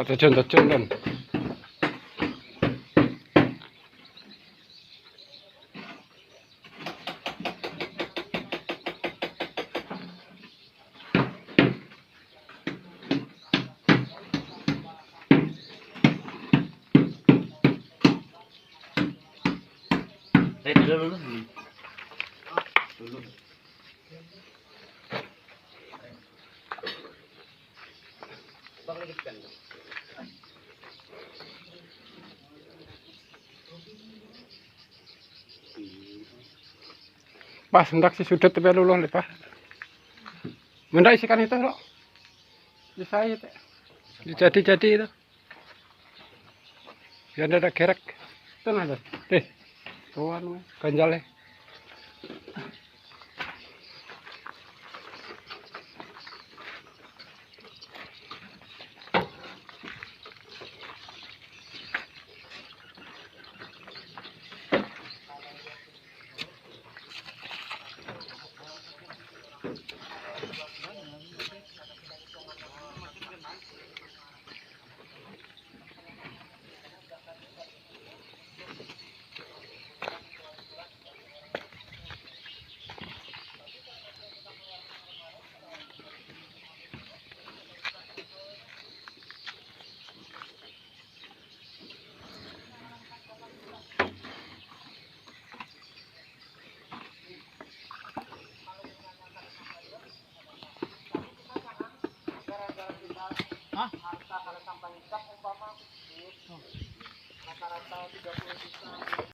Tak terjun dan. Dulu. Pas hendak si sudut tapi luluh lepas. Mendak isikan itu loh. Bisa itu. Jadi itu. Biar ada gerek. Itu ada. Tuan ganjal. Harta kalau sampai umpama rata-rata 30 juta.